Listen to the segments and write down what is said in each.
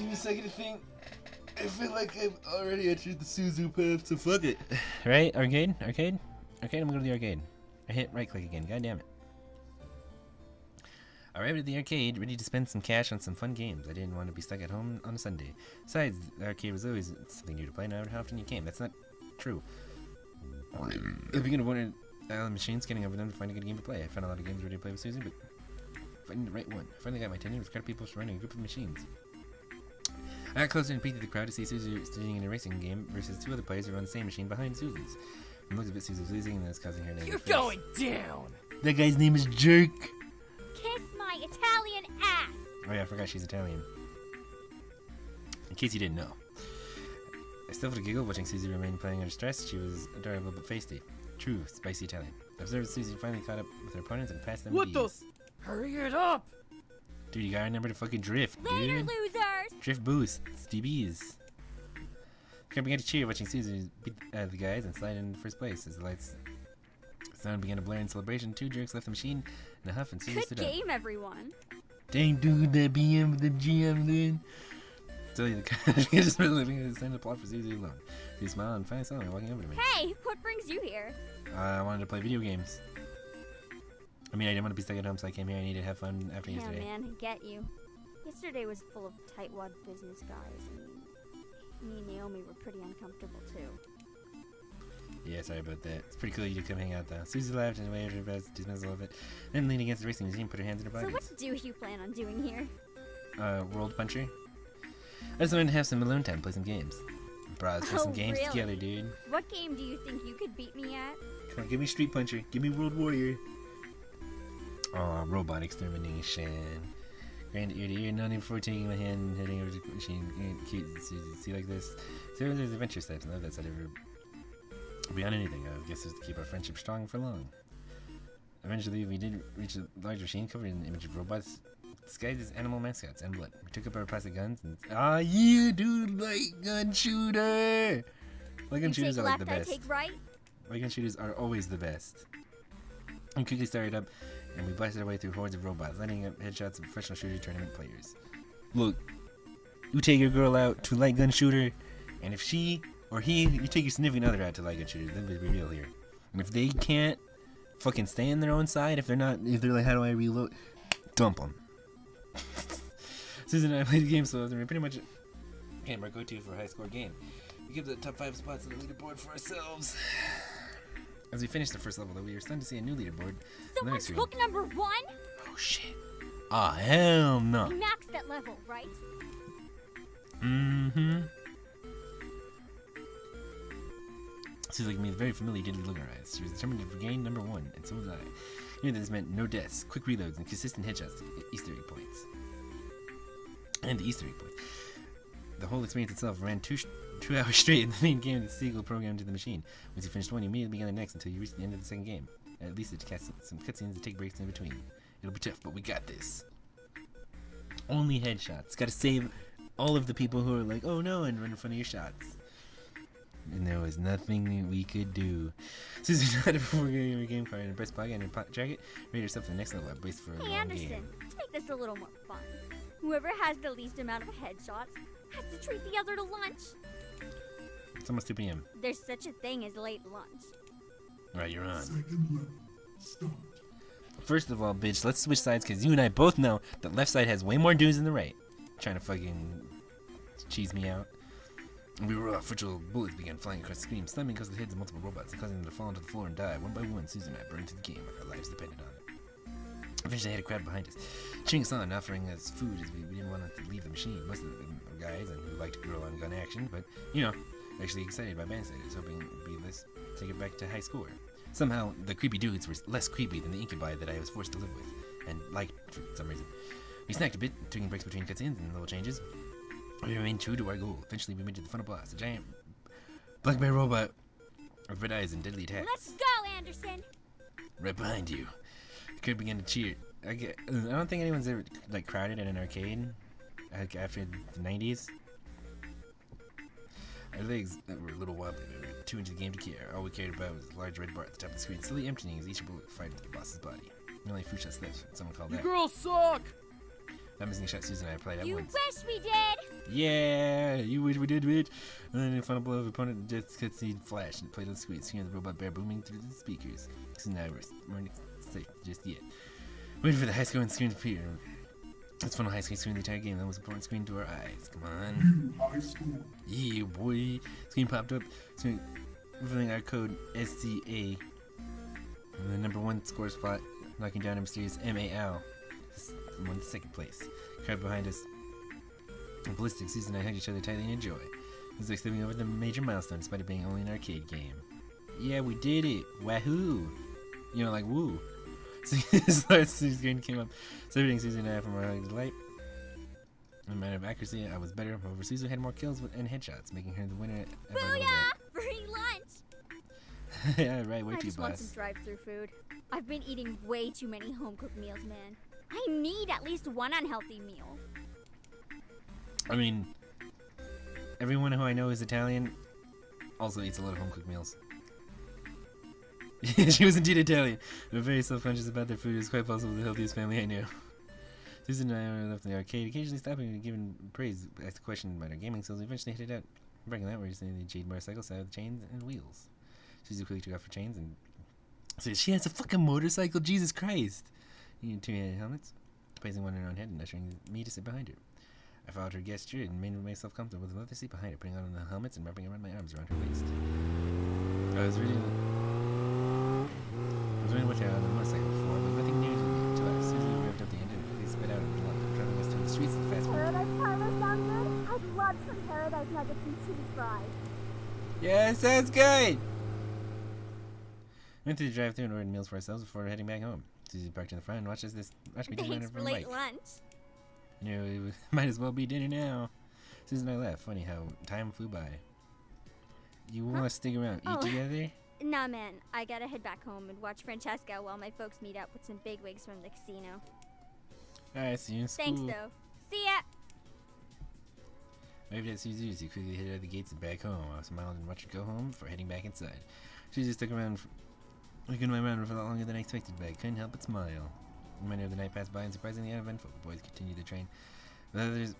Give me a second to think. I feel like I've already entered the Suzu path, so fuck it. Right? Arcade? Arcade? Arcade? I'm gonna go to the arcade. I hit right click again, god damn it. I arrived at the arcade, ready to spend some cash on some fun games. I didn't want to be stuck at home on a Sunday. Besides, the arcade was always something new to play, no matter how often you came. That's not true. At the beginning of one of the machines, getting over them to find a good game to play. I found a lot of games ready to play with Suzu, but finding the right one. I finally got my tenure with crowd people surrounding a group of machines. I got closer and peeked at the crowd to see Suzu sitting in a racing game versus two other players who were on the same machine behind Suzu's. From the looks of it, Suzu's losing, and that's causing her to You're going down! That guy's name is Jerk! Kiss my Italian ass! Oh yeah, I forgot she's Italian. In case you didn't know. I still had a giggle watching Suzu remain playing under stress. She was adorable but feisty. True, spicy Italian. I observed Suzu finally caught up with her opponents and passed them with ease. Hurry it up! Dude, you gotta remember to fucking drift, Later, dude. losers! Drift boosts, DBs. I began to cheer watching Suzu beat the guys and slide in first place as the lights sound began to blare in celebration. Two jerks left the machine in a huff and Suzu Good stood up. game, everyone. Dang dude, that BM with the GM, dude. Tell you the guy just living the same plot for Suzu alone. He smiled and finally saw me walking over to me. Hey, what brings you here? I wanted to play video games. I mean, I didn't want to be stuck at home, so I came here. I needed to have fun after yesterday. Yeah, man, I get you. Yesterday was full of tightwad business guys, and me and Naomi were pretty uncomfortable, too. Yeah, sorry about that. It's pretty cool you to come hang out, though. Susie laughed and waved her best dismissal of it. Then leaned against the racing machine, put her hands in her So pockets. what do you plan on doing here? World Puncher. I just wanted to have some alone time, play some games. Brought us for some games really? together, dude. What game do you think you could beat me at? Come on, give me Street Puncher. Give me World Warrior. Oh, robot extermination. Grand ear to ear, not even before taking my hand and heading over to the machine. Cute, see like this. So there's adventure steps. I love that side of her. Beyond anything, I guess it's to keep our friendship strong for long. Eventually, we did reach a large machine covered in images of robots disguised as animal mascots and blood. We took up our plastic guns and yeah, dude, light gun shooter. Light gun shooters are like the best. I take right? Light gun shooters are always the best. We quickly started up, and we blasted our way through hordes of robots, lighting up headshots of professional shooter tournament players. Look, you take your girl out to light gun shooter, and if she or he, you take your significant other out to light gun shooter. Then be real here. And if they can't fucking stay on their own side, if they're like, how do I reload? Dump them. Susan and I played the game so often. We're pretty much our go-to for a high-score game. We give the top 5 spots on the leaderboard for ourselves. As we finished the first level, though, we were stunned to see a new leaderboard. Someone took number 1? Oh shit! Ah, hell no! You maxed that level, right? Mm-hmm. She's looking at me with a very familiar, deadly look in her eyes. She was determined to regain number 1, and so was I. I knew that this meant no deaths, quick reloads, and consistent headshots to Easter egg points. And the Easter egg point. The whole experience itself ran 2 hours straight in the main game of the sequel programmed to the machine. Once you finished one, you immediately began the next until you reached the end of the second game. At least it cast some cutscenes to take breaks in between. It'll be tough, but we got this. Only headshots. Gotta save all of the people who are like, oh no, and run in front of your shots. And there was nothing we could do. Susan nodded before getting her game card in her breast pocket and her jacket, ready herself for the next level. I braced for a long Anderson, game. let's make this a little more fun. Whoever has the least amount of headshots has to treat the other to lunch. It's almost 2 p.m. There's such a thing as late lunch. Right, you're on. Second level. Start. First of all, bitch, let's switch sides because you and I both know the left side has way more dudes than the right. Trying to fucking cheese me out. And we were off. Virtual bullets began flying across the screen, slamming across the heads of multiple robots and causing them to fall onto the floor and die. One by one, Susan and I burned into the game like our lives depended on it. Eventually, I had a crowd behind us, cheering us on, offering us food as we didn't want to leave the machine. Most of them were guys and who liked girl on gun action, but, you know, actually excited by bandsiders, hoping it would be this, take it back to high score. Somehow, the creepy dudes were less creepy than the incubi that I was forced to live with, and liked for some reason. We snacked a bit, taking breaks between cutscenes and little changes. We remained true to our goal. Eventually, we made it to the final boss, a giant black bear robot with red eyes and deadly attacks. Let's go, Anderson! Right behind you. The crowd began to cheer. I don't think anyone's ever like crowded in an arcade like, after the 90s. Our legs were a little wobbly. We were too into the game to care. All we cared about was a large red bar at the top of the screen, slowly emptying as each bullet fired into the boss's body. Only a few shots left. Someone called out. You girls suck! That missing shot Susan and I played at You once. wish we did! Yeah, you wish we did, bitch. And then the final blow of opponent just cutscene flash and played on the screen, hearing the robot bear booming through the speakers. So now we're not safe just yet. Waiting for the high score on screen to appear. Let's funnel high screen the entire game. That was important screen to our eyes. Come on. High school. Yeah, boy. Screen popped up. Screen revealing our code SCA. And the number 1 score spot, knocking down a mysterious MAL. Won the second place. Crowd behind us. And Ballistic, Susan and I hugged each other tightly in joy. It was like stepping over the major milestone despite it being only an arcade game. Yeah, we did it! Wahoo! You know, like woo. So the screen came up, separating Susan and I from our hugged delight. In a matter of accuracy, I was better. However, Susan had more kills and headshots, making her the winner of our little Booyah! Free lunch! bet. Yeah, right, way I too just want boss. some drive-through food. I've been eating way too many home-cooked meals, man. I need at least one unhealthy meal. I mean, everyone who I know is Italian also eats a lot of home-cooked meals. She was indeed Italian, but very self-conscious about their food. It was quite possible the healthiest family I knew. Susan and I were left in the arcade, occasionally stopping and giving praise, asked a question about our gaming skills, eventually headed out. Breaking that, we're just in the jade motorcycle side with chains and wheels. Susie quickly took off her chains and said, she has a fucking motorcycle, Jesus Christ! You need 2 helmets, placing one on her own head and ushering me to sit behind her. I followed her gesture and made myself comfortable with the leather seat behind her, putting on the helmets and wrapping around my arms around her waist. I was really with her on the motorcycle before, but nothing new to us. Susie revved up the engine and quickly sped out of the lot, driving us through the streets at fast forward. Paradise Parlor sound good? I'd love some Paradise Nuggets and cheese fries. Yeah, sounds good! Went through the drive-thru and ordered meals for ourselves before heading back home. Susie parked in the front and watched me do mine Thanks over for my late bike. lunch. You know, it might as well be dinner now. Susan and I laughed. Funny how time flew by. You want to stick around, eat Oh. together? Nah, man. I gotta head back home and watch Francesca while my folks meet up with some bigwigs from the casino. Alright, see you in school. Thanks, though. See ya! Waved at Suzu, he quickly headed out the gates and back home. I smiled and watched her go home before heading back inside. Suzu stuck around, looking my around for a lot longer than I expected, but I couldn't help but smile. The remainder of the night passed by and surprisingly uneventful. The boys continued to train. The others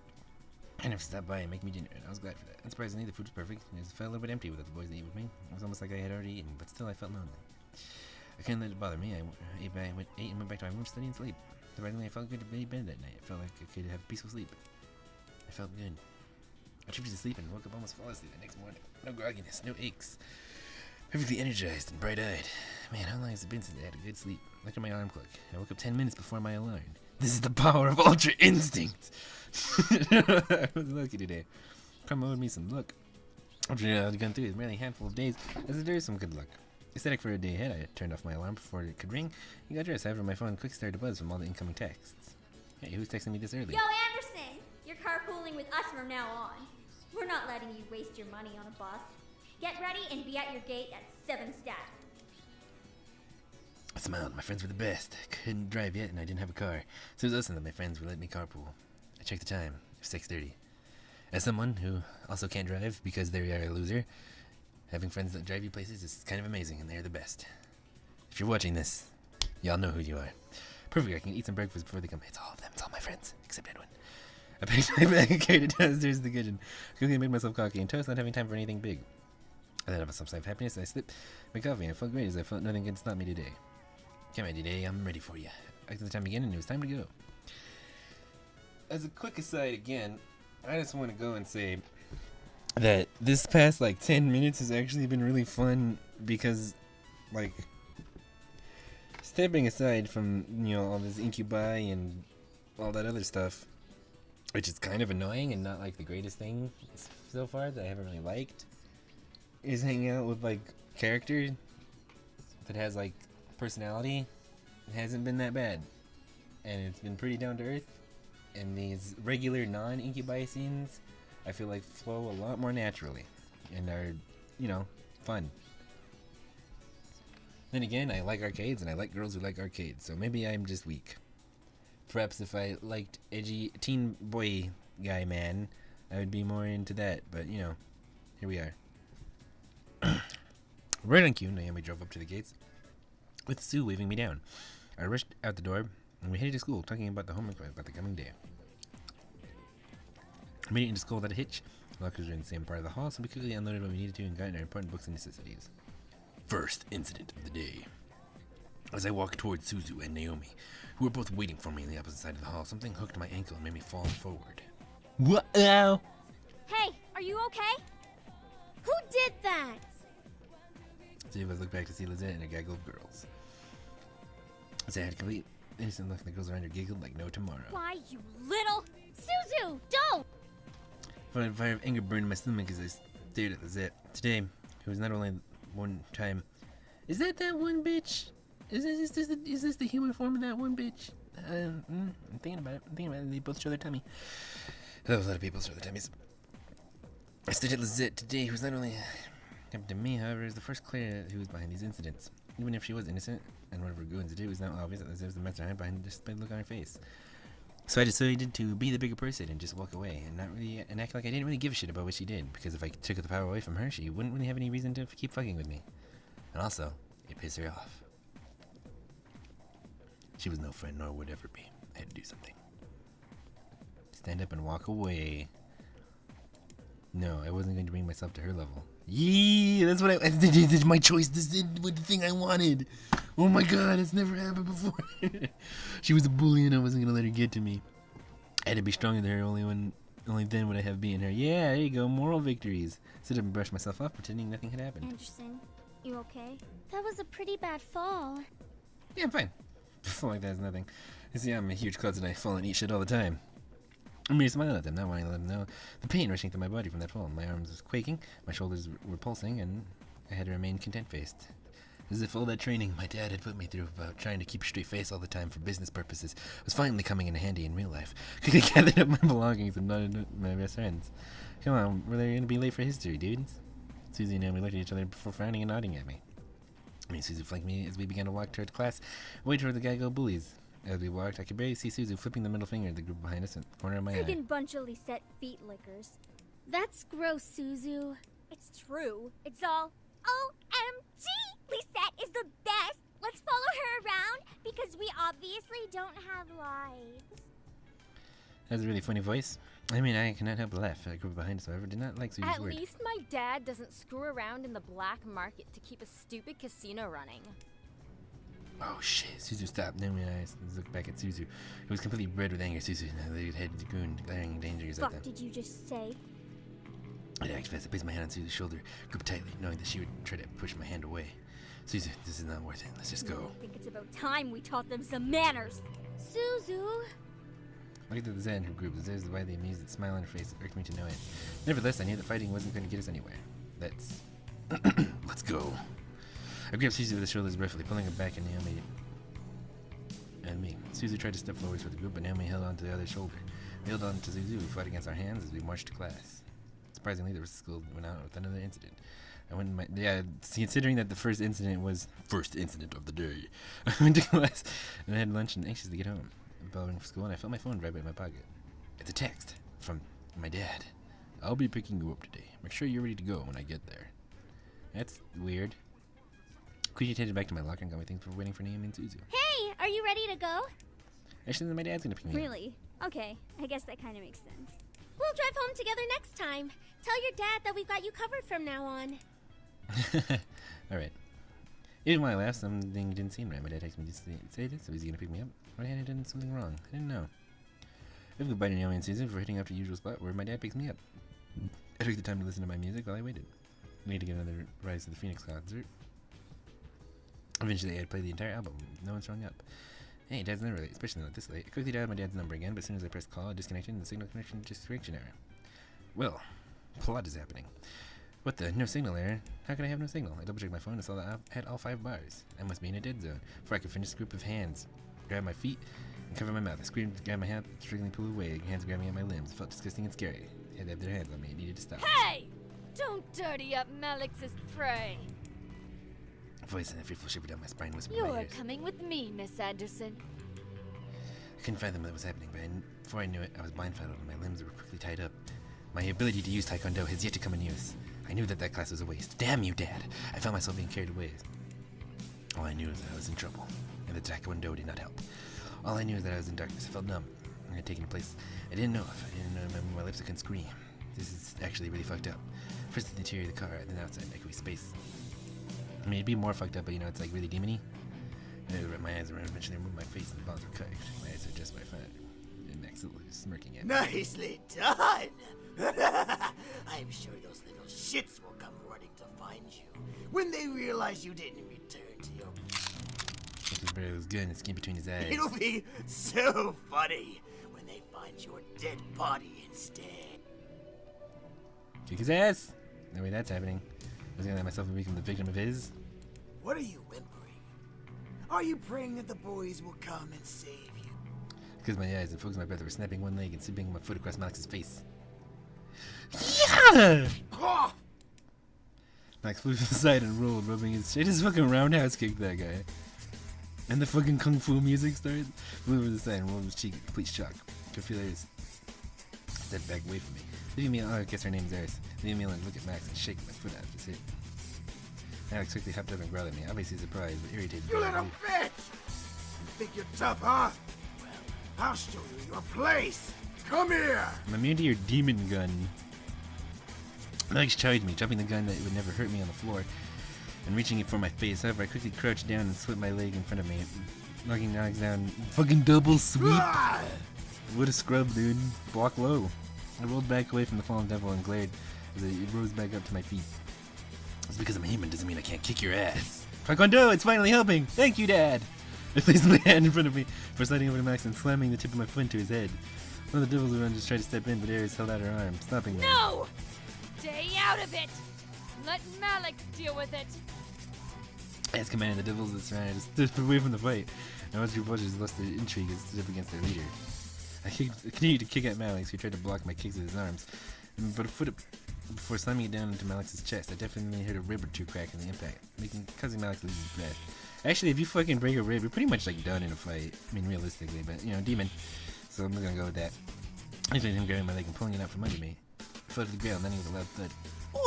kind of stopped by and make me dinner, and I was glad for that. Unsurprisingly, the food was perfect, and it felt a little bit empty without the boys to eat with me. It was almost like I had already eaten, but still I felt lonely. I couldn't let it bother me. I ate and went back to my room to study and sleep. Surprisingly, I felt good to be in bed that night. I felt like I could have peaceful sleep. I felt good. I drifted to sleep and woke up almost flawlessly the next morning. No grogginess, no aches. Perfectly energized and bright-eyed. Man, how long has it been since I had a good sleep? I looked at my alarm clock. I woke up 10 minutes before my alarm. This is the power of Ultra Instinct! I was lucky today. Karma owed me some luck. After I'd gone through it, merely a handful of days, as there is some good luck. Ecstatic for a day ahead, I turned off my alarm before it could ring and got dressed. However, my phone quick started to buzz from all the incoming texts. Hey, who's texting me this early? Yo, Anderson! You're carpooling with us from now on. We're not letting you waste your money on a bus. Get ready and be at your gate at 7 stat. I smiled. My friends were the best. I couldn't drive yet, and I didn't have a car. So it was awesome that my friends would let me carpool. I checked the time. It was 6:30. As someone who also can't drive because they are a loser, having friends that drive you places is kind of amazing, and they're the best. If you're watching this, y'all know who you are. Perfect. I can eat some breakfast before they come. It's all of them. It's all my friends, except Edwin. I packed my bag and carried it downstairs to the kitchen. Quickly made myself coffee and toast, not having time for anything big. I thought about some sigh of happiness, and I slipped my coffee, and I felt great as I felt nothing could stop me today. Come on, today, I'm ready for you. I took the time again, and it was time to go. As a quick aside again, I just want to go and say that this past, 10 minutes has actually been really fun because, stepping aside from, all this incubi and all that other stuff, which is kind of annoying and not, the greatest thing so far that I haven't really liked, is hanging out with, character that has, personality. It hasn't been that bad. And it's been pretty down to earth. And these regular non-incubi scenes, I feel flow a lot more naturally. And are, fun. Then again, I like arcades and I like girls who like arcades. So maybe I'm just weak. Perhaps if I liked edgy teen boy guy man, I would be more into that. But, here we are. Right on cue, Naomi drove up to the gates with Sue waving me down. I rushed out the door and we headed to school, talking about the homework about the coming day. Immediately into school without a hitch. Lockers were in the same part of the hall, so we quickly unloaded what we needed to and got in our important books and necessities. First incident of the day. As I walked towards Suzu and Naomi, who were both waiting for me on the opposite side of the hall, something hooked my ankle and made me fall forward. Whoa! Hey, are you okay? Who did that? Two of us looked back to see Lizette and a gaggle of girls. As I had a complete innocent look, and the girls around her giggled like no tomorrow. Why, you little... Suzu, don't! A fire of anger burned my stomach as I stared at Lizette. Today, it was not only one time. Is that one bitch? Is this the human form of that one bitch? I'm thinking about it. They both show their tummy. A lot of people show their tummies. I stared at Lizette today, who was not only happened to me, however, is the first clear who was behind these incidents. Even if she was innocent, and whatever goons did, it was now obvious that Lizette was the mastermind behind just by the look on her face. So I decided to be the bigger person and just walk away and act like I didn't really give a shit about what she did, because if I took the power away from her, she wouldn't really have any reason to keep fucking with me. And also, it pissed her off. She was no friend, nor would ever be. I had to do something. Stand up and walk away. No, I wasn't going to bring myself to her level. Yee, that's what this my choice. This is the thing I wanted. Oh my god, it's never happened before. She was a bully and I wasn't going to let her get to me. I had to be stronger than her, only then would I have beaten her. Yeah, there you go, moral victories. Sit up and brush myself off, pretending nothing had happened. Anderson, you okay? That was a pretty bad fall. Yeah, I'm fine. Fall like that's nothing. You see, I'm a huge closet and I fall and eat shit all the time. I'm really smiling at them, not wanting to let them know the pain rushing through my body from that fall. My arms was quaking, my shoulders were pulsing, and I had to remain content-faced. As if all that training my dad had put me through about trying to keep a straight face all the time for business purposes was finally coming in handy in real life. Quickly gathered up my belongings and nodded at my best friends. Come on, we're going to be late for history, dudes. Susie and I looked at each other before frowning and nodding at me. Suzu flanked me as we began to walk toward class, away toward the gaggle bullies. As we walked, I could barely see Suzu flipping the middle finger at the group behind us in the corner of my eye. Friggin' bunch of Lisette feet lickers. That's gross, Suzu. It's true. It's all OMG! Lisette is the best! Let's follow her around because we obviously don't have lives. That was a really funny voice. I mean, I cannot help but laugh. The group behind us, however, did not like Suzu's At word. least my dad doesn't screw around in the black market to keep a stupid casino running. Oh shit, Suzu stopped. Then we looked back at Suzu, who was completely red with anger. Suzu laid head to goon, glaring dangers at them. Fuck did you just say? I acted fast. I placed my hand on Suzu's shoulder, gripped tightly, knowing that she would try to push my hand away. Suzu, this is not worth it. Let's just go. I think it's about time we taught them some manners. Suzu. I looked at the Zen in her group. The Zen's widely amused, the smile on her face irked me to no end. Nevertheless, I knew that fighting wasn't going to get us anywhere. Let's go. I grabbed Suzu with the shoulders roughly, pulling her back, and Naomi and me. Suzu tried to step forward for the group, but Naomi held on to the other shoulder. We held on to Suzu, who fought against our hands as we marched to class. Surprisingly, the rest of the school went out with another incident. I went in my, considering that the first incident was first incident of the day, I went to class and I had lunch and anxious to get home. Following from school, and I felt my phone vibrate in my pocket. It's a text from my dad. I'll be picking you up today. Make sure you're ready to go when I get there. That's weird. Quickly headed back to my locker and got my things for waiting for Naomi and Suzu. Hey, are you ready to go? Actually, then my dad's gonna pick me up. Really? Okay, I guess that kind of makes sense. We'll drive home together next time. Tell your dad that we've got you covered from now on. Alright. Even while I laughed, something didn't seem right. My dad texted me to say this, so he's gonna pick me up. Why had I done something wrong? I didn't know. I have goodbye to Naomi and Suzu for hitting up the usual spot where my dad picks me up. I took the time to listen to my music while I waited. I need to get another Rise of the Phoenix concert. Eventually, I had played the entire album. No one's showing up. Hey, Dad's never late, especially not this late. I quickly dialed my dad's number again, but as soon as I pressed call, it disconnected and the signal connection just correction error. Well, plot is happening. What the? No signal error? How could I have no signal? I double checked my phone and saw that I had all 5 bars. I must be in a dead zone. Before I could finish, a group of hands grabbed my feet and covered my mouth. I screamed, grabbed my hand, struggling to pull away. Hands grabbing at my limbs. It felt disgusting and scary. They had to have their hands on me. It needed to stop. Hey! Don't dirty up Malix's prey. A voice and a fearful shiver down my spine whispered in You're my ears. coming with me, Miss Anderson. I couldn't fathom what was happening, but before I knew it, I was blindfolded and my limbs were quickly tied up. My ability to use Taekwondo has yet to come in use. I knew that class was a waste. Damn you, Dad! I found myself being carried away. All I knew is that I was in trouble, and the Taekwondo did not help. All I knew is that I was in darkness. I felt numb. had taken place I didn't know of. I didn't remember my lips, I couldn't scream. This is actually really fucked up. First in the interior of the car, then outside echoey space. I mean, it'd be more fucked up, but you know, it's like really demony. I wrap my eyes around, eventually remove my face and the balls were cut. My eyes are just by fun. And Max is smirking at me. Nicely done! I'm sure those little shits will come running to find you when they realize you didn't return to your... His brother was good and skin between his eyes. It'll be so funny when they find your dead body instead. Kick his ass! No way that's happening. I was gonna let myself become the victim of his. What are you whimpering? Are you praying that the boys will come and save you? Because my eyes and focus my breath were snapping one leg and sweeping my foot across Max's face. Yeah! Oh! Max flew to the side and rolled, rubbing his shit. His fucking roundhouse kicked that guy. And the fucking kung fu music started. Flew over the side and rolled his cheek in complete shock. Could feel her stepped back away from me. Leaving me alone, I guess her name's Eris. Leaving me alone to look at Max and shake my foot out of his hip. Alex quickly hopped up and growled at me, obviously surprised but irritated. You little bitch! You think you're tough, huh? Well, I'll show you your place! Come here! I'm immune to your demon gun. Alex charged me, dropping the gun that would never hurt me on the floor, and reaching it for my face. However, I quickly crouched down and slipped my leg in front of me, knocking Alex down. Fucking double sweep! Ah! What a scrub, dude. Block low. I rolled back away from the fallen devil and glared as it rose back up to my feet. Just because I'm a human doesn't mean I can't kick your ass. Taekwondo, it's finally helping! Thank you, Dad! I placed my hand in front of me, for sliding over to Max and slamming the tip of my foot into his head. One of the devils around just tried to step in, but Ares held out her arm, stopping me. No! Stay out of it! Let Malik deal with it! As commanded, the devils that surrounded us stood away from the fight. And once your vultures lost their intrigue and stood up against their leader. I continued to kick at Malix, who tried to block my kicks with his arms. But a foot before slamming it down into Malix's chest, I definitely heard a rib or two crack in the impact, causing Malix lose his breath. Actually, if you fucking break a rib, you're pretty much like done in a fight. I mean, realistically, but you know, demon. So I'm gonna go with that. I felt him grabbing my leg and pulling it out from under me. I fell to the ground, landing with a loud thud.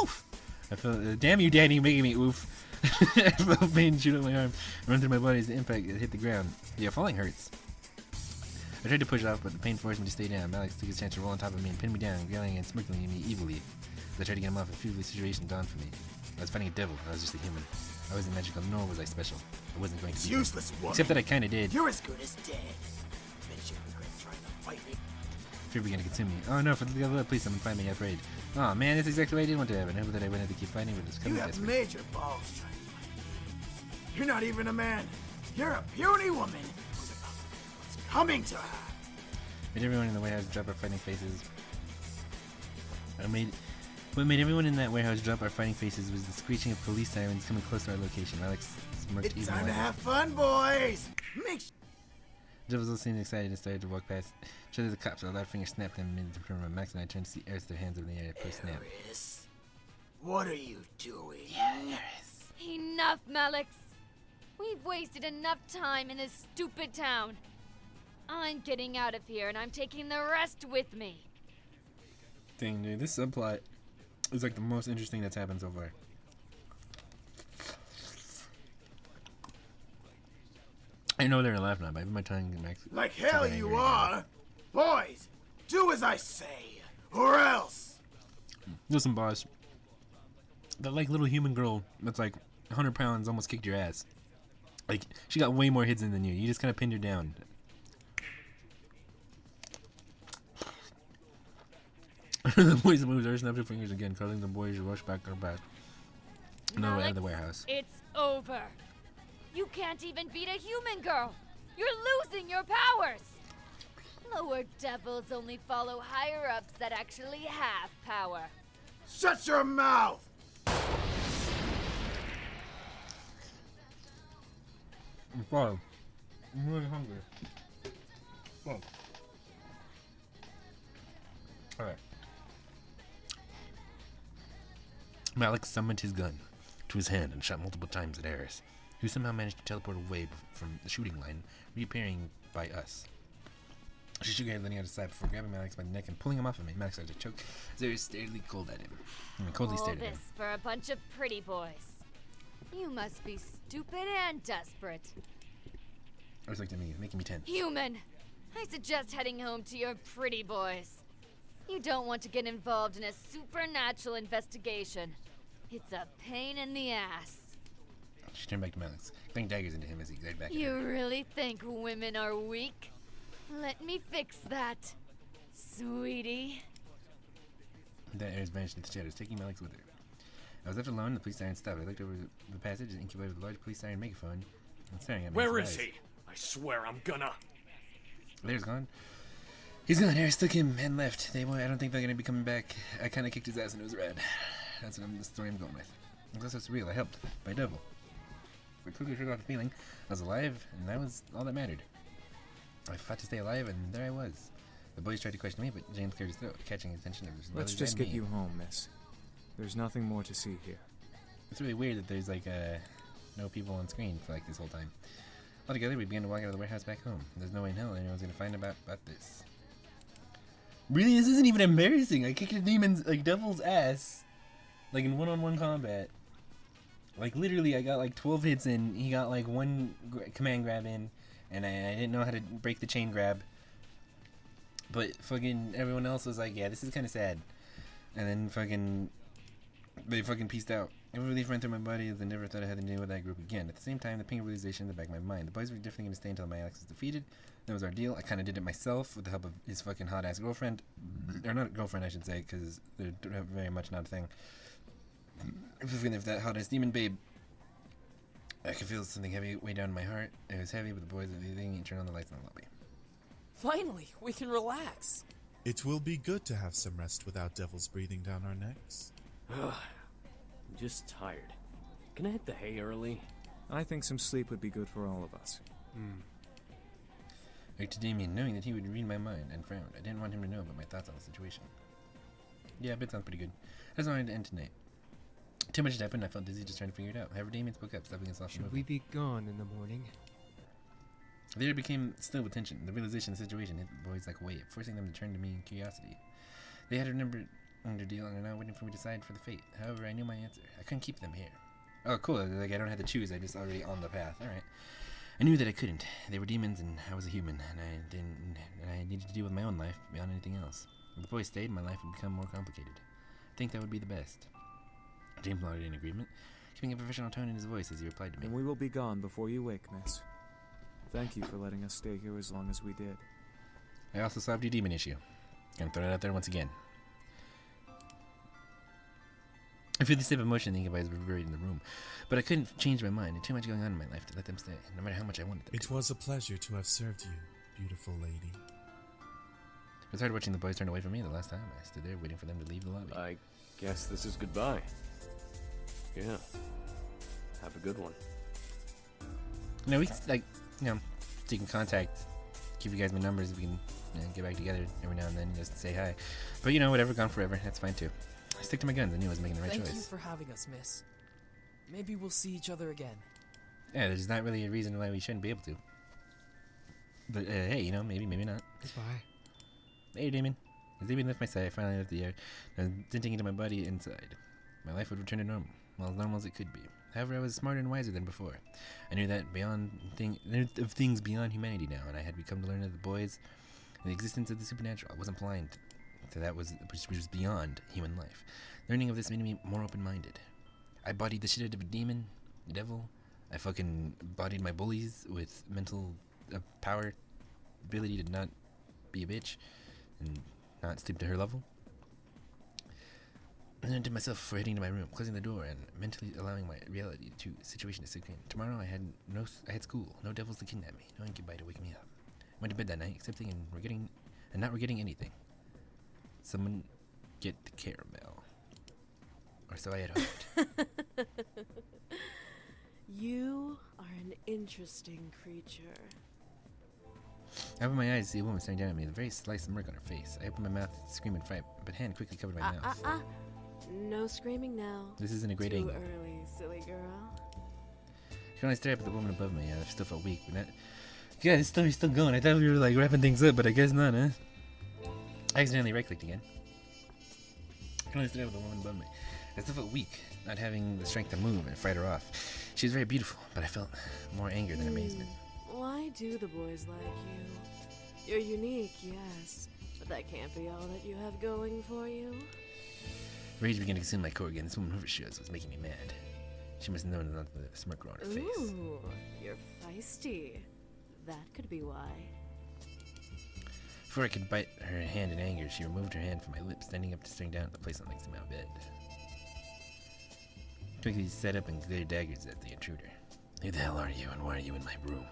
Oof! I felt, damn you, Danny, making me oof. I felt pain shoot up my arm and run through my body as the impact hit the ground. Yeah, falling hurts. I tried to push it off, but the pain forced me to stay down. Alex took his chance to roll on top of me and pin me down, growling and smirking at me evilly. As I tried to get him off, a fearful situation dawned for me. I was fighting a devil. I was just a human. I wasn't magical, nor was I special. I wasn't going to It's be useless, woman. Except that I kinda did. You're as good as dead. Bet you regret trying to fight me. Fear began to consume me. Oh no, for the love, please someone find me, I'm afraid. Oh man, that's exactly what I didn't want to happen. I hope that I wouldn't have to keep fighting with this You coming have desperate. major balls trying to fight me. You're not even a man. You're a puny woman who's about to get what's coming to her. Made everyone in the warehouse drop our fighting faces. What made everyone in that warehouse drop our fighting faces was the screeching of police sirens coming close to our location. Alex smirked It's even time to wider. have fun, boys. Make sure. The devils all seemed excited and started to walk past. Shut the cops, a loud finger snapped them in the room. Max and I turned to see Eris with their hands over the air post-snap. Eris, what are you doing? Eris. Enough, Malix! We've wasted enough time in this stupid town. I'm getting out of here and I'm taking the rest with me. Dang, dude, this subplot is like the most interesting that's happened so far. I know they're laughing at, but I have my tongue in Max. Like hell you are. Boys, do as I say, or else. Listen, boss. That like little human girl that's like 100 pounds almost kicked your ass. Like, she got way more hits in than you. You just kind of pinned her down. The boys moved their snapped their fingers again, causing the boys to rush back their back. No, out of the warehouse. It's over. You can't even beat a human girl. You're losing your powers. Lower devils only follow higher ups that actually have power. Shut your mouth. I'm sorry. I'm really hungry. Fuck. Alright. Malik summoned his gun to his hand and shot multiple times at Eris, who somehow managed to teleport away from the shooting line, reappearing by us. She shook her head, letting out a sigh before grabbing Malix by the neck and pulling him off of me. Malix started to choke as Eris stared cold at him. Coldly All stared at him. this for a bunch of pretty boys. You must be stupid and desperate. Eris looked at me, making me tense. Human! I suggest heading home to your pretty boys. You don't want to get involved in a supernatural investigation. It's a pain in the ass. She turned back to Alex, throwing daggers into him as he glared back at You her. really think women are weak? Let me fix that, sweetie. That Ares vanished into the shadows, taking Alex with her. I was left alone, the police siren stopped. I looked over the passage and incubated a large police siren megaphone and staring at me. Where is he? I swear I'm gonna. There's gone. He's gone. Ares took him and left. I don't think they're gonna be coming back. I kinda kicked his ass and it was rad. That's the story I'm going with. It was also surreal. I helped by devil. I quickly shook off the feeling. I was alive, and that was all that mattered. I fought to stay alive, and there I was. The boys tried to question me, but James cleared his throat, catching the attention of his brothers. Let's just and get me. you home, miss. There's nothing more to see here. It's really weird that there's like no people on screen for like this whole time. Altogether, we began to walk out of the warehouse back home. There's no way in hell anyone's gonna find about this. Really, this isn't even embarrassing. I kicked a demon's like devil's ass, like in one-on-one combat. Like literally, I got like 12 hits in. He got like one command grab in, and I didn't know how to break the chain grab. But fucking everyone else was like, yeah, this is kind of sad. And then fucking they fucking pieced out. A relief ran through my body as I never thought I had to deal with that group again. At the same time, the ping of realization in the back of my mind. The boys were definitely going to stay until my Alex was defeated. That was our deal. I kind of did it myself with the help of his fucking hot-ass girlfriend. Or not girlfriend, I should say, because they're very much not a thing. If that hot-ass demon babe. I could feel something heavy way down in my heart. It was heavy, but the boys were leaving and turned on the lights in the lobby. Finally, we can relax. It will be good to have some rest without devils breathing down our necks. I'm just tired. Can I hit the hay early? I think some sleep would be good for all of us. I looked to Damien, knowing that he would read my mind, and frowned. I didn't want him to know about my thoughts on the situation. Yeah, a bit sounds pretty good. I just wanted to end tonight. Too much had happened, I felt dizzy just trying to figure it out. However, Damien spoke up, stopping us off. Should we be gone in the morning? There became still with tension. The realization of the situation hit the boys like a wave, forcing them to turn to me in curiosity. They had remembered their deal and are now waiting for me to decide for the fate. However, I knew my answer. I couldn't keep them here. Oh, cool. Like, I don't have to choose. I just already on the path. All right. I knew that I couldn't. They were demons, and I was a human, and I needed to deal with my own life beyond anything else. If the boys stayed, my life would become more complicated. I think that would be the best. James nodded in agreement, keeping a professional tone in his voice as he replied to me. And we will be gone before you wake, miss. Thank you for letting us stay here as long as we did. I also solved your demon issue. Gonna throw it out there once again. I feel this type of emotion the incubies were buried in the room, but I couldn't change my mind, and too much going on in my life to let them stay, no matter how much I wanted them It was a pleasure to have served you, beautiful lady. It was hard watching the boys turn away from me the last time. I stood there waiting for them to leave the lobby. I guess this is goodbye. Yeah. Have a good one. You know, we like, you know, stay in contact, give you guys my numbers, we can get back together every now and then, just say hi. But you know, whatever, gone forever, that's fine too. I stick to my guns. I knew I was making the right Thank you choice. for having us, miss. Maybe we'll see each other again. Yeah, there's not really a reason why we shouldn't be able to. But hey, you know, maybe not. Goodbye. Hey, Damon. As Damon left my side, I finally left the air, and dinting into my body inside. My life would return to normal, well, as normal as it could be. However, I was smarter and wiser than before. I knew that of things beyond humanity now, and I had become to learn of the boys and the existence of the supernatural. I wasn't blind to that which was beyond human life. Learning of this made me more open-minded. I bodied the shit out of a demon, the devil. I fucking bodied my bullies with mental power, ability to not be a bitch and not stoop to her level. And then I did myself for heading to my room, closing the door, and mentally allowing my reality to situation to sink in. Tomorrow I had school, no devils to kidnap me, no incubi to wake me up. I went to bed that night, accepting and not regretting anything. Someone get the caramel, or so I had hoped. You are an interesting creature. I opened my eyes to see a woman staring down at me with a very slight smirk on her face. I opened my mouth to scream in fright, but hand quickly covered my mouth. No screaming now. This isn't a great Too angle. early, silly girl. I can only stare up at the woman above me. I still felt weak, but yeah, this story's still going. I thought we were like wrapping things up, but I guess not, huh? I accidentally right-clicked again. I can only stare up at the woman above me. I still felt weak, not having the strength to move and fight her off. She was very beautiful, but I felt more anger than amazement. Why do the boys like you? You're unique, yes, but that can't be all that you have going for you. Rage began to consume my core again. This woman overshares was making me mad. She must have known not the smirk on her face. Ooh, you're feisty. That could be why. Before I could bite her hand in anger, she removed her hand from my lips, standing up to staring down at the place on next to my bed. Quickly set up and glared daggers at the intruder. Who the hell are you, and why are you in my room?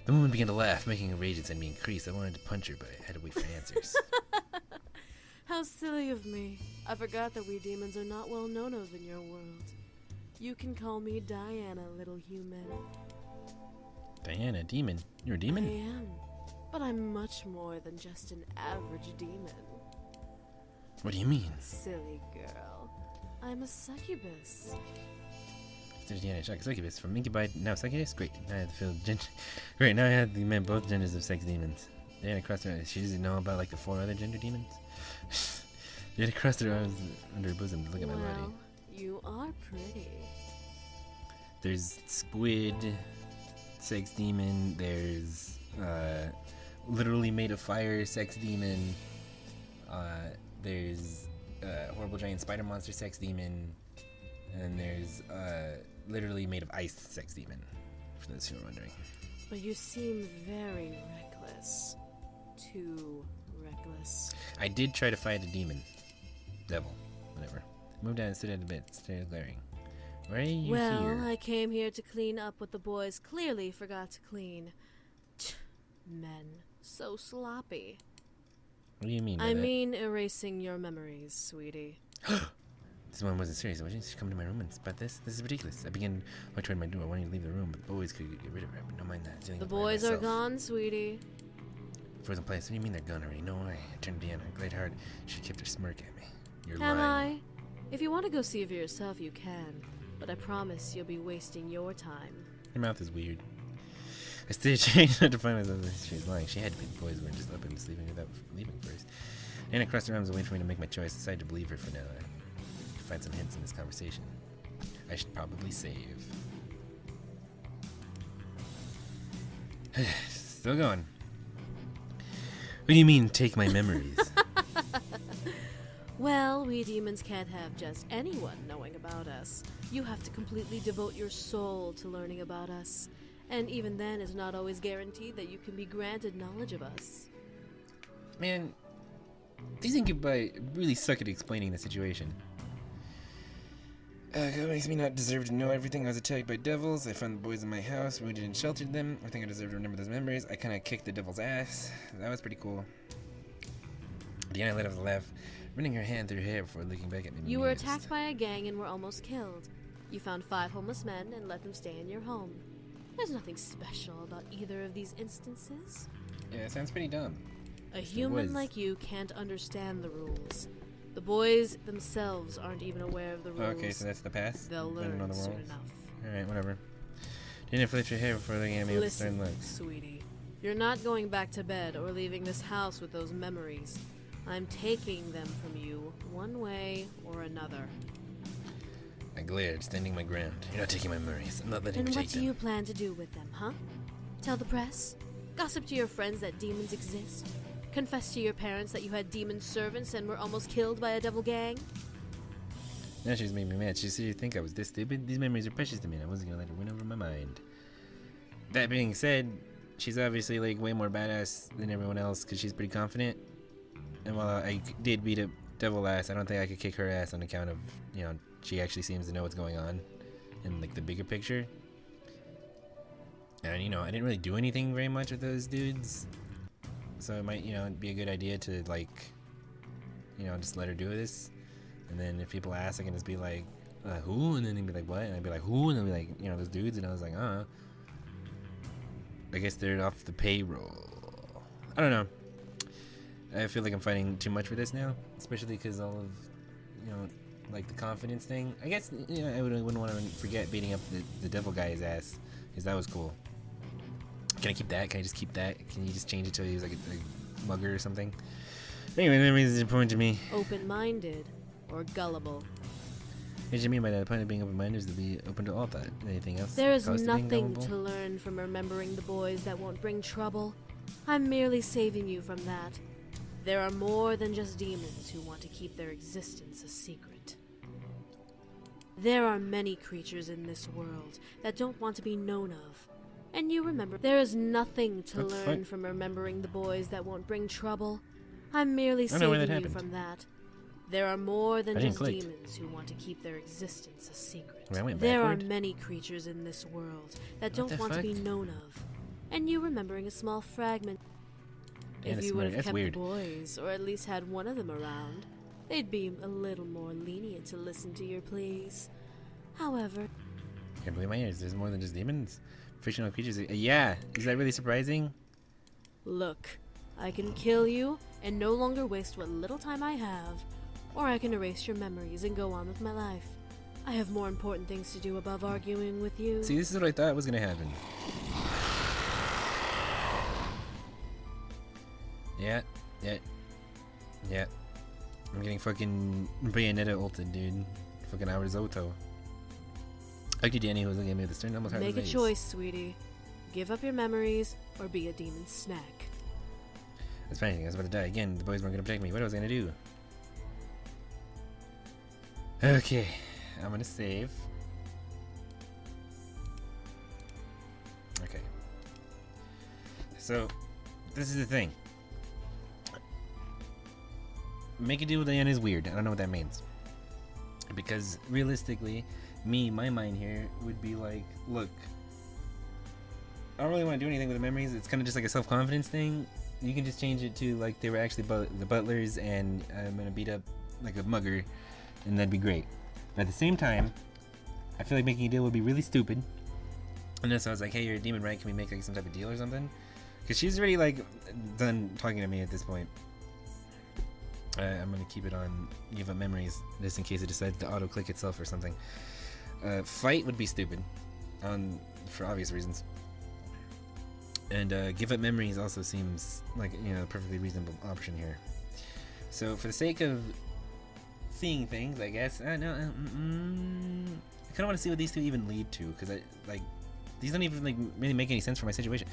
The woman began to laugh, making her rage inside me increase. I wanted to punch her, but I had to wait for answers. How silly of me. I forgot that we demons are not well known of in your world. You can call me Diana, little human. Diana, demon? You're a demon? I am. But I'm much more than just an average demon. What do you mean? Silly girl. I'm a succubus. Diana, succubus from incubi, now succubus? Great. Now I have to feel Great, now I have the men both genders of sex demons. Diana crossed her eyes. She doesn't know about like the 4 other gender demons? Diana crossed her arms under her bosom to look at my body. You are pretty. There's squid, sex demon, there's literally made of fire sex demon, there's horrible giant spider monster sex demon, and there's literally made of ice sex demon, for those who are wondering. But you seem very reckless. Too reckless. I did try to fight a demon. Devil. Whatever. Moved down and stood at a bit, started glaring. Why are you well, here? I came here to clean up what the boys clearly forgot to clean. Men. So sloppy. What do you mean by I that? mean erasing your memories, sweetie. This one wasn't serious. Why didn't she come to my room and spot this? This is ridiculous. I began walking toward my door, wanting to leave the room, but the boys could get rid of her. But don't mind that. The boys are gone, sweetie. Frozen place. What do you mean they're gone already? No way. I turned to Deanna. I glared hard. She kept her smirk at me. You're Am lying. I? If you want to go see for yourself, you can. But I promise you'll be wasting your time. Your mouth is weird. I stayed changed not to find myself that she was lying. She had to be. The boys weren't just up and sleeping without leaving first. Anna crossed her arms and waited for me to make my choice. I decided to believe her for now. To find some hints in this conversation. I should probably save. Still going. What do you mean, take my memories? Well, we demons can't have just anyone knowing about us. You have to completely devote your soul to learning about us. And even then, it's not always guaranteed that you can be granted knowledge of us. Man, these incubi really suck at explaining the situation. That makes me not deserve to know everything. I was attacked by devils. I found the boys in my house, wounded and sheltered them. I think I deserve to remember those memories. I kind of kicked the devil's ass. That was pretty cool. Deanna let out a laugh, running her hand through her hair before looking back at me. You were attacked by a gang and were almost killed. You found 5 homeless men and let them stay in your home. There's nothing special about either of these instances. Yeah, it sounds pretty dumb. A human like you can't understand the rules. The boys themselves aren't even aware of the rules. Okay, so that's the past? They'll They don't know learn the soon rules? enough. Alright, whatever. Didn't flip your hair before looking at me with a stern Listen, look. sweetie. You're not going back to bed or leaving this house with those memories. I'm taking them from you, one way or another. I glared, standing my ground. You're not taking my memories. I'm not letting And you what take do them. you plan to do with them, huh? Tell the press? Gossip to your friends that demons exist? Confess to your parents that you had demon servants and were almost killed by a devil gang? Now she's made me mad. She said you think I was this stupid? These memories are precious to me and I wasn't gonna let her win over my mind. That being said, she's obviously like way more badass than everyone else because she's pretty confident. And while I did beat a devil ass, I don't think I could kick her ass on account of, you know, she actually seems to know what's going on in like the bigger picture. And you know, I didn't really do anything very much with those dudes. So it might, you know, be a good idea to like, you know, just let her do this. And then if people ask, I can just be like, who? And then they'd be like, what? And I'd be like, who? And they'd be like, you know, those dudes. And I was like, I guess they're off the payroll. I don't know. I feel like I'm fighting too much for this now, especially because all of, you know, like the confidence thing. I guess, you know, I wouldn't want to forget beating up the devil guy's ass, because that was cool. Can I keep that? Can I just keep that? Can you just change it to use like a mugger or something? Anyway, that means it's important to me. Open-minded or gullible? What do you mean by that? The point of being open-minded is to be open to all thought. Anything else? There is opposed to being nothing gullible? to learn from remembering the boys that won't bring trouble. I'm merely saving you from that. There are more than just demons who want to keep their existence a secret. There are many creatures in this world that don't want to be known of. And you remember, there is nothing to learn from remembering the boys that won't bring trouble. I'm merely saving you from that. There are more than just demons who want to keep their existence a secret. There are many creatures in this world that don't want to be known of. And you remembering a small fragment. If you would have kept the boys, or at least had one of them around, they'd be a little more lenient to listen to your pleas. However... I can't believe my ears. There's more than just demons. Fictional creatures. Yeah, is that really surprising? Look, I can kill you and no longer waste what little time I have, or I can erase your memories and go on with my life. I have more important things to do above arguing with you. See, this is what I thought was gonna happen. Yeah. I'm getting fucking Bayonetta ulted, dude. Fucking Arizoto. Like you, Danny, who was looking at me with a stern, almost hard. Make a choice, sweetie. Give up your memories, or be a demon snack. That's panicking. I was about to die again. The boys weren't gonna protect me. What was I gonna do? Okay, I'm gonna save. Okay. So, this is the thing. Make a deal with Diana is weird. I don't know what that means. Because realistically, my mind here would be like, look, I don't really want to do anything with the memories. It's kind of just like a self-confidence thing. You can just change it to like they were actually the butlers and I'm gonna beat up like a mugger, and that'd be great. But at the same time, I feel like making a deal would be really stupid. And then so I was like, hey, you're a demon, right? Can we make like some type of deal or something? Because she's already like done talking to me at this point. I'm gonna keep it on give up memories just in case it decides to auto click itself or something. Fight would be stupid, for obvious reasons. And give up memories also seems like, you know, a perfectly reasonable option here. So for the sake of seeing things, I guess I kind of want to see what these two even lead to, because these don't even like really make any sense for my situation.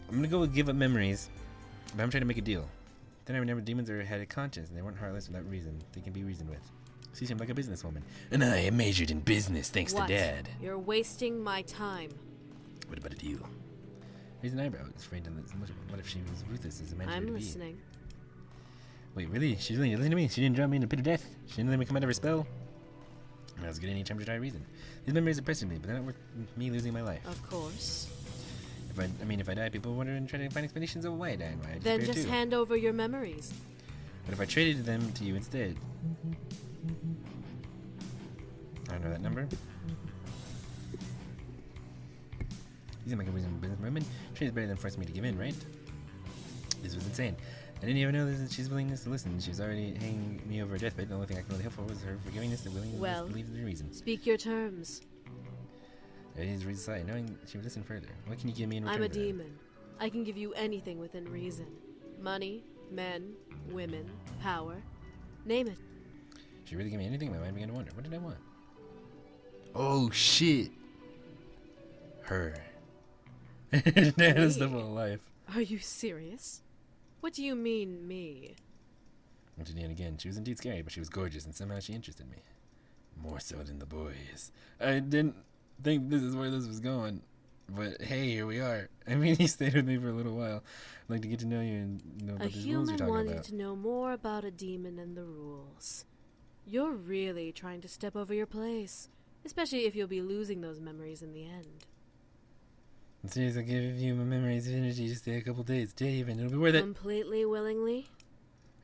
I'm gonna go with give up memories, but I'm trying to make a deal. Then I remember demons had a conscience and they weren't heartless without reason. They can be reasoned with. She seemed like a businesswoman. And I am majored in business thanks to Dad. You're wasting my time. What about a deal? Raise an eyebrow. It's afraid to what if she was ruthless as a man? I'm listening. Wait, really? She's really listening to me? She didn't drop me in the pit of death? She didn't let me come out of her spell? I was getting any time to try reason. These memories are pressing me, but they're not worth me losing my life. Of course. If I die, people wonder and try to find explanations of why I died. Why I then just hand over your memories. But if I traded them to you instead? I don't know that number. You seem like a reasonable businesswoman. Trade is better than forcing me to give in, right? This was insane. I didn't even know that she's willingness to listen. She was already hanging me over a deathbed. The only thing I can really hope for was her forgivingness and willingness to believe the reason. Speak your terms. It is reason side, knowing she would listen further. What can you give me in return? I'm a demon. I can give you anything within reason. Money, men, women, power. Name it. She really gave me anything? My mind began to wonder. What did I want? Oh shit. Her. That's the whole life. Are you serious? What do you mean, me? Went to Diane again. She was indeed scary, but she was gorgeous, and somehow she interested me. More so than the boys. I didn't think this is where this was going, but hey, here we are. I mean, he stayed with me for a little while. I'd like to get to know you and know about these rules you're talking about. A human wanting to know more about a demon and the rules. You're really trying to step over your place, especially if you'll be losing those memories in the end. Seriously, I'll give you my memories of energy to stay a couple days, Dave, and it'll be worth it. Completely willingly?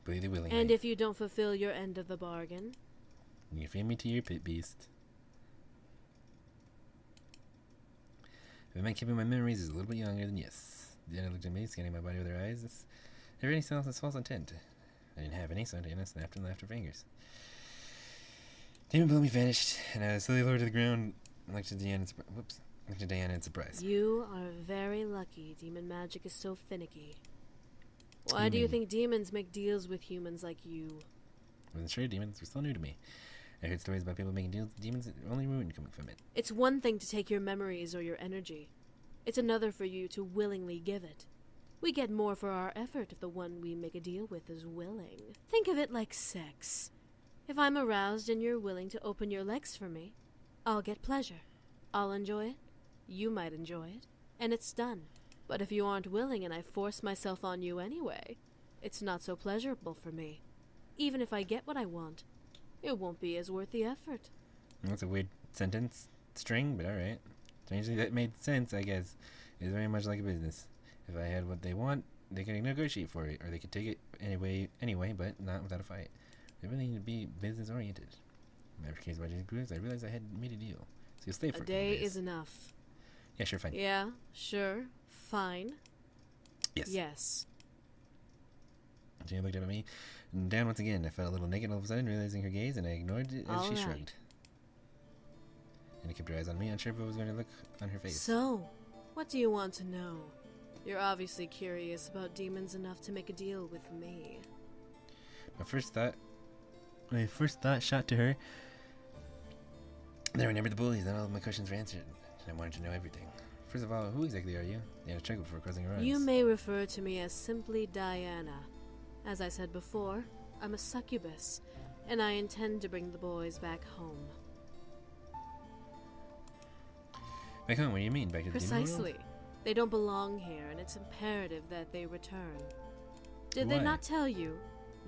Completely willingly. And if you don't fulfill your end of the bargain? You feed me to your pit beast. If I might keep my memories is a little bit younger, then yes. Diana looked at me, scanning my body with her eyes. Is there any false intent? I didn't have any, so Diana snapped and laughed her fingers. Demon below me vanished, and I slowly lowered to the ground and looked at Diana in surprise. You are very lucky demon magic is so finicky. Why do you think demons make deals with humans like you? I wasn't sure demons were still new to me. I heard stories about people making deals with demons, only ruin coming from it. It's one thing to take your memories or your energy. It's another for you to willingly give it. We get more for our effort if the one we make a deal with is willing. Think of it like sex. If I'm aroused and you're willing to open your legs for me, I'll get pleasure. I'll enjoy it. You might enjoy it. And it's done. But if you aren't willing and I force myself on you anyway, it's not so pleasurable for me. Even if I get what I want, it won't be as worth the effort. That's a weird sentence string, but alright. Strangely, that made sense, I guess. It's very much like a business. If I had what they want, they could negotiate for it, or they could take it anyway, but not without a fight. They really need to be business-oriented. In my case, by Groups, I realized I had made a deal. So you'll stay for a day is enough. Yeah, sure, fine. Yeah, sure, fine. Yes. Yes. She looked up at me, and down once again. I felt a little naked all of a sudden, realizing her gaze, and I ignored it as she shrugged. And I kept her eyes on me, unsure if I was going to look on her face. So, what do you want to know? You're obviously curious about demons enough to make a deal with me. My first thought shot to her. Then I remembered the bullies, and all of my questions were answered. And I wanted to know everything. First of all, who exactly are you? You had to check before crossing your arms. You may refer to me as simply Diana. As I said before, I'm a succubus, and I intend to bring the boys back home. Back home? What do you mean? Back to the demon world? Precisely. They don't belong here, and it's imperative that they return. Did Why? they not tell you?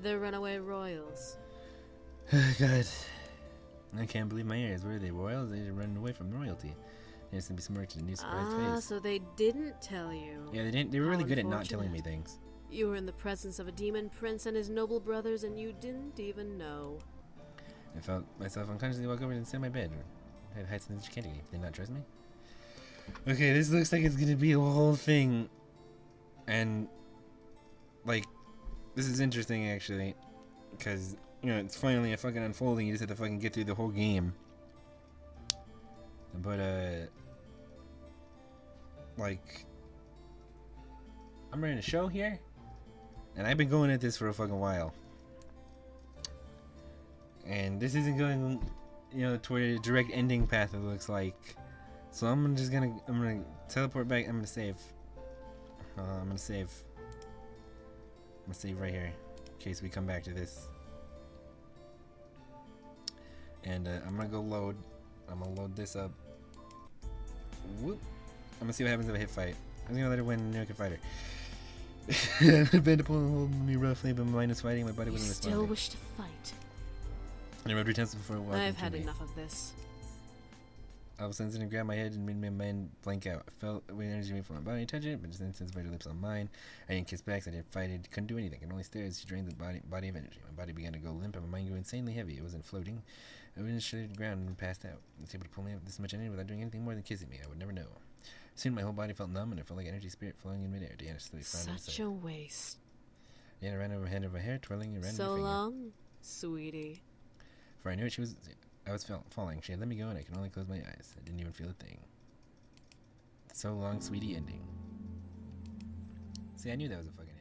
They're runaway royals. God. I can't believe my ears. Where are they? Royals? They run away from royalty. They just to be smirked in a new surprised face. So they didn't tell you. Yeah, they didn't. They were really How good at not telling me unfortunate. things. You were in the presence of a demon prince and his noble brothers, and you didn't even know. I felt myself unconsciously walk over and sit in my bed. I had some candy. Did not trust me? Okay, this looks like it's gonna be a whole thing. And, like, this is interesting, actually. Because, you know, it's finally a fucking unfolding. You just have to fucking get through the whole game. But, like, I'm running a show here. And I've been going at this for a fucking while. And this isn't going, you know, toward a direct ending path, it looks like. So I'm gonna teleport back. I'm gonna save. I'm gonna save right here, in case we come back to this. And I'm gonna go load. I'm gonna load this up. Whoop. I'm gonna see what happens if I hit fight. I'm gonna let her win. I can fight her. Been to pull me roughly, but my mind is fighting. My body wasn't still responding. wish to fight. And I rubbed her temples before walking I've to had me. enough of this. I was sensitive and grabbed my head and made my mind blank out. I felt the energy from my body touch it, but just then since her lips on mine, I didn't kiss back, so I didn't fight it, couldn't do anything. I could only stare as she drained the body of energy. My body began to go limp and my mind grew insanely heavy. It wasn't floating. I went straight to the ground and passed out. I was able to pull me up this much energy without doing anything more than kissing me. I would never know. Soon my whole body felt numb and it felt like energy spirit flowing in midair. Diana slowly frowned. Such a waste. Diana ran over hand over hair, twirling around So her finger. long, sweetie. For I knew it, I was falling. She had let me go and I could only close my eyes. I didn't even feel a thing. So long, sweetie ending. See, I knew that was a fucking